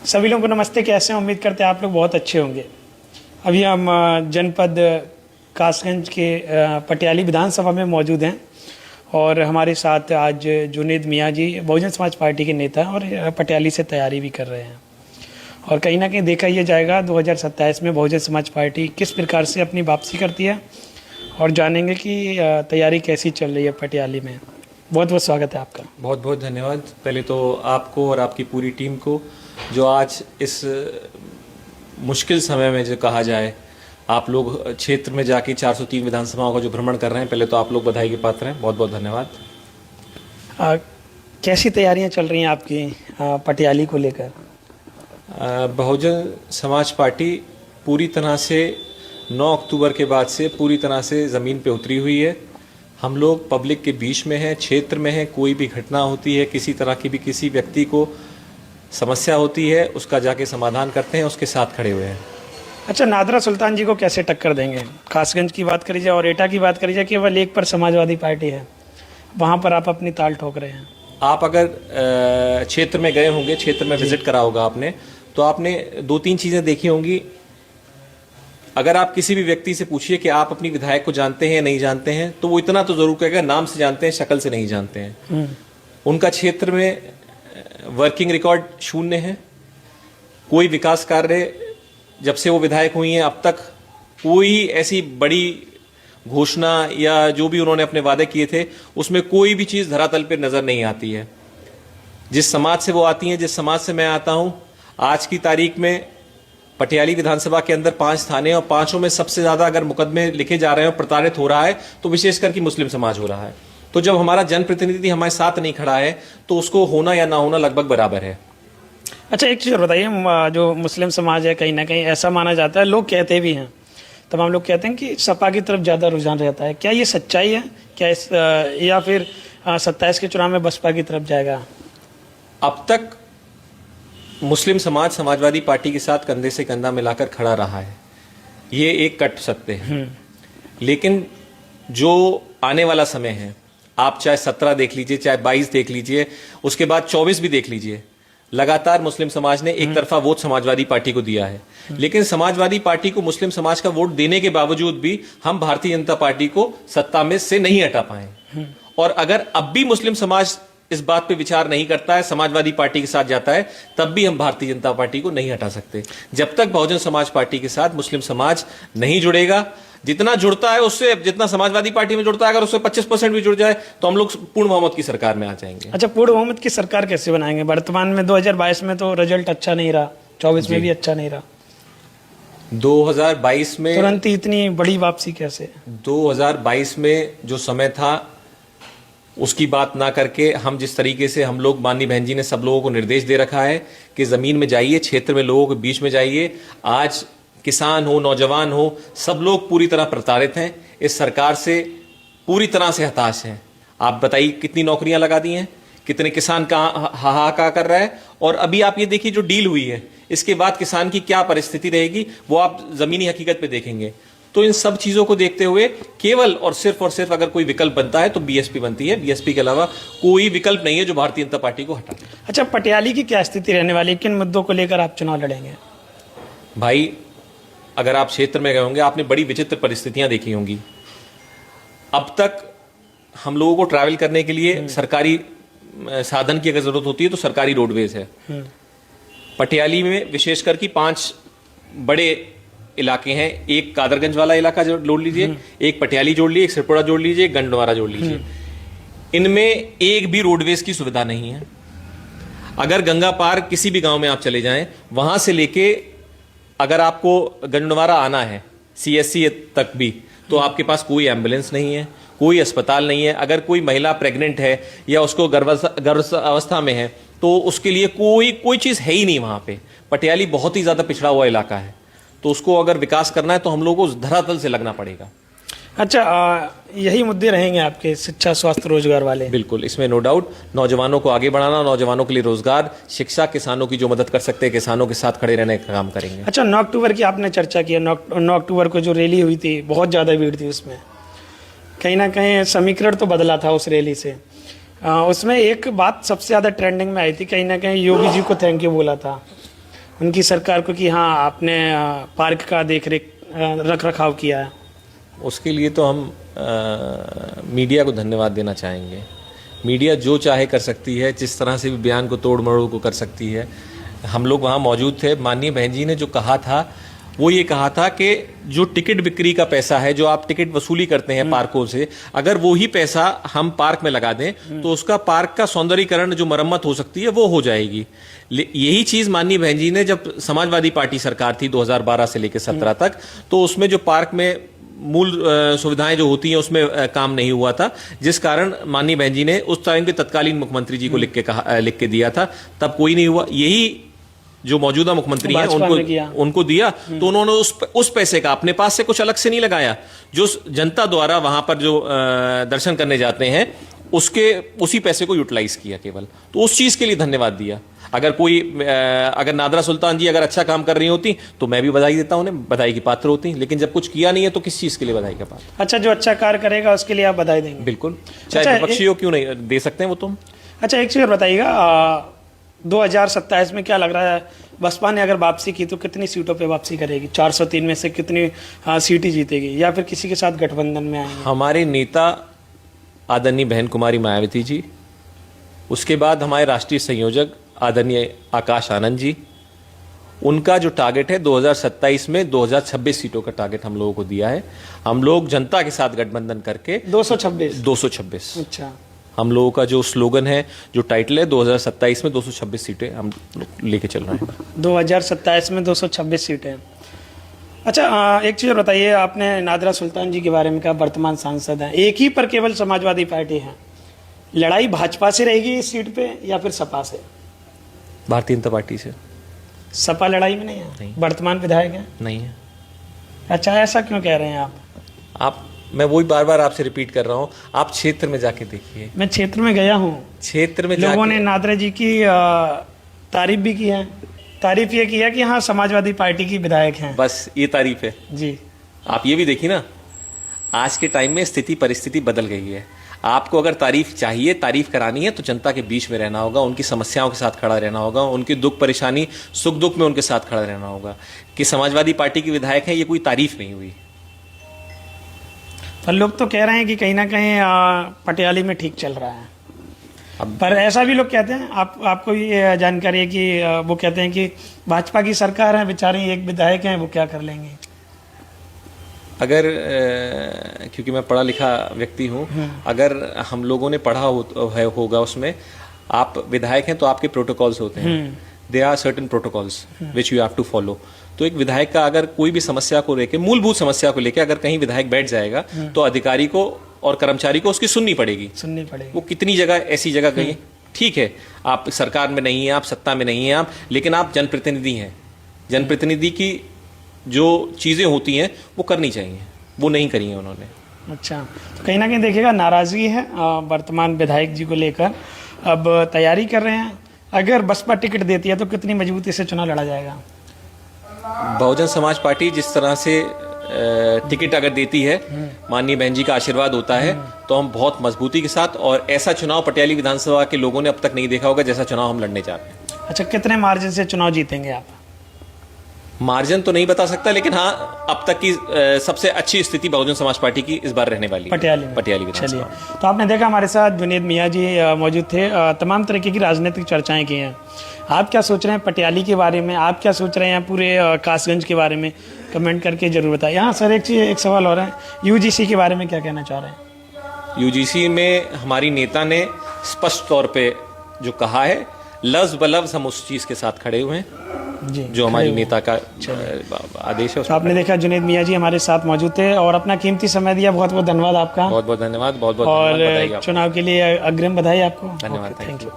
सभी लोगों को नमस्ते। कैसे हैं? उम्मीद करते हैं आप लोग बहुत अच्छे होंगे। अभी हम जनपद कासगंज के पटियाली विधानसभा में मौजूद हैं और हमारे साथ आज जुनेद मियाँ जी बहुजन समाज पार्टी के नेता हैं और पटियाली से तैयारी भी कर रहे हैं। और कहीं ना कहीं देखा यह जाएगा 2027 में बहुजन समाज पार्टी किस प्रकार से अपनी वापसी करती है और जानेंगे कि तैयारी कैसी चल रही है पटियाली में। बहुत बहुत स्वागत है आपका। बहुत बहुत धन्यवाद। पहले तो आपको और आपकी पूरी टीम को जो आज इस मुश्किल समय में जो कहा जाए आप लोग क्षेत्र में जाके 403 विधानसभाओं का जो भ्रमण कर रहे हैं, पहले तो आप लोग बधाई के पात्र हैं। बहुत बहुत धन्यवाद। कैसी तैयारियां चल रही हैं आपकी पटियाली को लेकर? बहुजन समाज पार्टी पूरी तरह से 9 अक्टूबर के बाद से पूरी तरह से ज़मीन पे उतरी हुई है। हम लोग पब्लिक के बीच में हैं, क्षेत्र में हैं। कोई भी घटना होती है, किसी तरह की भी किसी व्यक्ति को समस्या होती है, उसका जाके समाधान करते हैं, उसके साथ खड़े हुए हैं। अच्छा, नादरा सुल्तान जी को कैसे टक्कर देंगे? कासगंज की बात करी जाए और एटा की बात करी जाए, केवल एक पर समाजवादी पार्टी है, वहाँ पर आप अपनी ताल ठोक रहे हैं। आप अगर क्षेत्र में गए होंगे, क्षेत्र में विजिट करा होगा आपने, तो आपने 2-3 चीज़ें देखी होंगी। अगर आप किसी भी व्यक्ति से पूछिए कि आप अपनी विधायक को जानते हैं या नहीं जानते हैं, तो वो इतना तो जरूर कहेगा नाम से जानते हैं, शक्ल से नहीं जानते हैं। उनका क्षेत्र में वर्किंग रिकॉर्ड शून्य है। कोई विकास कार्य जब से वो विधायक हुई हैं अब तक कोई ऐसी बड़ी घोषणा या जो भी उन्होंने अपने वादे किए थे उसमें कोई भी चीज़ धरातल पर नजर नहीं आती है। जिस समाज से वो आती हैं, जिस समाज से मैं आता हूं, आज की तारीख में पटियाली विधानसभा के अंदर 5 थाने और 5 में सबसे ज्यादा अगर मुकदमे लिखे जा रहे हैं और प्रताड़ित हो रहा है तो विशेषकर कि मुस्लिम समाज हो रहा है। तो जब हमारा जनप्रतिनिधि हमारे साथ नहीं खड़ा है तो उसको होना या ना होना लगभग बराबर है। अच्छा, एक चीज़ और बताइए, जो मुस्लिम समाज है कहीं ना कहीं ऐसा माना जाता है, लोग कहते भी हैं, तमाम लोग कहते हैं कि सपा की तरफ ज़्यादा रुझान रहता है। क्या ये सच्चाई है क्या या फिर 27 के चुनाव में बसपा की तरफ जाएगा? अब तक मुस्लिम समाज समाजवादी पार्टी के साथ कंधे से कंधा मिलाकर खड़ा रहा है, ये एक कट सकते हैं। लेकिन जो आने वाला समय है, आप चाहे 17 देख लीजिए, चाहे 22 देख लीजिए, उसके बाद 24 भी देख लीजिए, लगातार मुस्लिम समाज ने एक तरफा वोट समाजवादी पार्टी को दिया है। लेकिन समाजवादी पार्टी को मुस्लिम समाज का वोट देने के बावजूद भी हम भारतीय जनता पार्टी को सत्ता में से नहीं हटा पाए। और अगर अब भी मुस्लिम समाज इस बात पे विचार नहीं करता है, समाजवादी पार्टी के साथ जाता है, तब भी हम भारतीय जनता पार्टी को नहीं हटा सकते। जब तक बहुजन समाज पार्टी के साथ मुस्लिम समाज नहीं जुड़ेगा, जितना जुड़ता है उससे, जितना समाजवादी पार्टी में जुड़ता है, अगर उससे 25% भी जुड़ जाए तो हम लोग पूर्ण बहुमत की सरकार में आ जाएंगे। अच्छा, पूर्ण बहुमत की सरकार कैसे बनाएंगे? वर्तमान में 2022 में तो रिजल्ट अच्छा नहीं रहा, 24 में भी अच्छा नहीं रहा, 2022 में तुरंत ही इतनी बड़ी वापसी कैसे? 2022 में जो समय था उसकी बात ना करके हम जिस तरीके से हम लोग, माननीय बहन जी ने सब लोगों को निर्देश दे रखा है कि जमीन में जाइए, क्षेत्र में लोगों के बीच में जाइए। आज किसान हो, नौजवान हो, सब लोग पूरी तरह प्रताड़ित हैं, इस सरकार से पूरी तरह से हताश हैं। आप बताइए कितनी नौकरियां लगा दी हैं, कितने किसान का हाहाकार कर रहा है। और अभी आप ये देखिए जो डील हुई है, इसके बाद किसान की क्या परिस्थिति रहेगी वो आप जमीनी हकीकत पे देखेंगे। तो इन सब चीजों को देखते हुए केवल और सिर्फ अगर कोई विकल्प बनता है तो बीएसपी बनती है। बीएसपी के अलावा कोई विकल्प नहीं है जो भारतीय जनता पार्टी को हटा। अच्छा, पटियाली की क्या स्थिति रहने वाली है? किन मुद्दों को लेकर आप चुनाव लड़ेंगे? भाई, अगर आप क्षेत्र में गए होंगे, आपने बड़ी विचित्र परिस्थितियां देखी होंगी। अब तक हम लोगों को ट्रैवल करने के लिए सरकारी साधन की अगर जरूरत होती है तो सरकारी रोडवेज है। पटियाली में विशेषकर की 5 बड़े इलाके हैं। एक कादरगंज वाला इलाका जोड़ लीजिए, एक पटियाली जोड़ लीजिए, एक सिरपुरा जोड़ लीजिए, एक गंडवारा जोड़ लीजिए। इनमें एक भी रोडवेज की सुविधा नहीं है। अगर गंगा पार किसी भी गांव में आप चले जाएं, वहां से लेके अगर आपको गंडवारा आना है सीएससी तक भी, तो आपके पास कोई एम्बुलेंस नहीं है, कोई अस्पताल नहीं है। अगर कोई महिला प्रेग्नेंट है या उसको गर्भावस्था में है तो उसके लिए कोई चीज है ही नहीं वहां पे। पटियाली बहुत ही ज्यादा पिछड़ा हुआ इलाका है, तो उसको अगर विकास करना है तो हम लोगों को धरातल से लगना पड़ेगा। अच्छा, यही मुद्दे रहेंगे आपके, शिक्षा, स्वास्थ्य, रोजगार वाले? बिल्कुल, इसमें नो डाउट। नौजवानों को आगे बढ़ाना, नौजवानों के लिए रोजगार, शिक्षा, किसानों की जो मदद कर सकते हैं किसानों के साथ खड़े रहने का काम करेंगे। अच्छा, 9 अक्टूबर की आपने चर्चा की। 9 अक्टूबर को जो रैली हुई थी, बहुत ज़्यादा भीड़ थी उसमें, कहीं ना कहीं समीकरण तो बदला था उस रैली से। उसमें एक बात सबसे ज़्यादा ट्रेंडिंग में आई थी, कहीं ना कहीं योगी जी को थैंक यू बोला था। उनकी सरकार को कि हाँ आपने पार्क का रख रखाव किया है? उसके लिए तो हम मीडिया को धन्यवाद देना चाहेंगे। मीडिया जो चाहे कर सकती है, जिस तरह से भी बयान को तोड़ मरोड़ को कर सकती है। हम लोग वहाँ मौजूद थे। माननीय बहन जी ने जो कहा था वो ये कहा था कि जो टिकट बिक्री का पैसा है, जो आप टिकट वसूली करते हैं पार्कों से, अगर वो ही पैसा हम पार्क में लगा दें तो उसका पार्क का सौंदर्यीकरण जो मरम्मत हो सकती है वो हो जाएगी। यही चीज माननीय बहन जी ने जब समाजवादी पार्टी सरकार थी 2012 से लेकर 17 तक, तो उसमें जो पार्क में मूल सुविधाएं जो होती हैं उसमें काम नहीं हुआ था, जिस कारण माननीय बहन जी ने उस टाइम के तत्कालीन मुख्यमंत्री जी को लिख के दिया था। तब कोई नहीं हुआ। यही जो मौजूदा मुख्यमंत्री हैं उनको दिया, तो उन्होंने उस पैसे का अपने पास से कुछ अलग से नहीं लगाया। जो जनता द्वारा वहां पर जो दर्शन करने जाते हैं उसी पैसे को यूटिलाइज किया केवल। तो उस चीज के लिए धन्यवाद दिया। अगर नादरा सुल्तान जी अगर अच्छा काम कर रही होती तो मैं भी बधाई देता, उन्हें बधाई की पात्र होती। लेकिन जब कुछ किया नहीं है तो किस चीज के लिए बधाई का पात्र? अच्छा, जो अच्छा कार्य करेगा उसके लिए आप बधाई देंगे? बिल्कुल, चाहे विपक्षी हो, क्यों नहीं दे सकते हैं वो तुम। अच्छा, एक चीज बताइएगा, 2027 में क्या लग रहा है, बसपा ने अगर वापसी की तो कितनी सीटों पे वापसी करेगी? 403 में से कितनी सीटें जीतेगी, या फिर किसी के साथ गठबंधन में आएंगे? हमारे नेता आदरणीय बहन कुमारी मायावती जी, उसके बाद हमारे राष्ट्रीय संयोजक आदरणीय आकाश आनंद जी, उनका जो टारगेट है 2027 में 2026 सीटों का टारगेट हम लोगों को दिया है। हम लोग जनता के साथ गठबंधन करके 226। अच्छा, हम लोगों का जो स्लोगन है, जो टाइटल है, 2027 में 226 सीटें हम लेके चल रहे हैं। 2027 में 226 सीटें। अच्छा, एक चीज़ बताइए, आपने नादरा सुल्तान जी के बारे में कहा वर्तमान सांसद हैं, एक ही पर केवल समाजवादी पार्टी है, लड़ाई भाजपा से रहेगी इस सीट पे या फिर सपा से? भारतीय जनता पार्टी से। सपा लड़ाई में नहीं है? नहीं। वर्तमान विधायक है? नहीं है। अच्छा, ऐसा क्यों कह रहे हैं आप? मैं वही बार बार आपसे रिपीट कर रहा हूँ, आप क्षेत्र में जाके देखिए। मैं क्षेत्र में गया हूँ, क्षेत्र में लोगों ने नादरा जी की तारीफ भी की है। तारीफ ये की है कि हाँ समाजवादी पार्टी की विधायक हैं। बस ये तारीफ है जी। आप ये भी देखिए ना, आज के टाइम में स्थिति परिस्थिति बदल गई है। आपको अगर तारीफ चाहिए, तारीफ करानी है, तो जनता के बीच में रहना होगा, उनकी समस्याओं के साथ खड़ा रहना होगा, उनकी दुख परेशानी सुख दुख में उनके साथ खड़ा रहना होगा। कि समाजवादी पार्टी के विधायक हैं, ये कोई तारीफ नहीं हुई। पर लोग तो कह रहे हैं कि कहीं ना कहीं पटियाली में ठीक चल रहा है। पर ऐसा भी लोग कहते हैं, आपको ये जानकारी है कि वो कहते हैं कि भाजपा की सरकार है, बेचारे एक विधायक हैं, वो क्या कर लेंगे? अगर क्योंकि मैं पढ़ा लिखा व्यक्ति हूँ, अगर हम लोगों ने पढ़ा होगा उसमें, आप विधायक हैं तो आपके प्रोटोकॉल्स होते हैं। They are certain protocols which you have to follow. तो एक विधायक का अगर कोई भी समस्या को लेके, मूलभूत समस्या को लेके अगर कहीं विधायक बैठ जाएगा तो अधिकारी को और कर्मचारी को उसकी सुननी पड़ेगी। वो कितनी जगह ऐसी जगह गई, ठीक है आप सरकार में नहीं है, आप सत्ता में नहीं है आप, लेकिन आप जनप्रतिनिधि हैं। जनप्रतिनिधि की जो चीजें होती हैं वो करनी चाहिए, वो नहीं करी है उन्होंने। अच्छा, तो कहीं ना कहीं देखिएगा नाराजगी है वर्तमान विधायक जी को लेकर। अब तैयारी कर रहे हैं, अगर बसपा टिकट देती है तो कितनी मजबूती से चुनाव लड़ा जाएगा? बहुजन समाज पार्टी जिस तरह से टिकट अगर देती है, माननीय बहन जी का आशीर्वाद होता है, तो हम बहुत मजबूती के साथ, और ऐसा चुनाव पटियाली विधानसभा के लोगों ने अब तक नहीं देखा होगा जैसा चुनाव हम लड़ने जा रहे हैं। अच्छा, कितने मार्जिन से चुनाव जीतेंगे आप? मार्जिन तो नहीं बता सकता, लेकिन हाँ अब तक की सबसे अच्छी स्थिति बहुजन समाज पार्टी की इस बार रहने वाली पटियाली विधानसभा। तो आपने देखा हमारे साथ जुनेद मियाँ जी मौजूद थे, तमाम तरीके की राजनीतिक चर्चाएं की हैं। आप क्या सोच रहे हैं पटियाली के बारे में, आप क्या सोच रहे हैं पूरे कासगंज के बारे में, कमेंट करके जरूर बताएं। यहाँ सर एक सवाल और है, यूजीसी के बारे में क्या कहना चाह रहे हैं? यूजीसी में हमारी नेता ने स्पष्ट तौर पे जो कहा है, लफ्ज बलफ्ज हम उस चीज के साथ खड़े हुए हैं जी, जो हमारी नेता का आदेश है। तो आपने देखा जुनेद मियाँ जी हमारे साथ मौजूद थे और अपना कीमती समय दिया, बहुत बहुत धन्यवाद आपका। बहुत बहुत धन्यवाद, बहुत बहुत और चुनाव के लिए अग्रिम बधाई आपको। धन्यवाद, थैंक यू।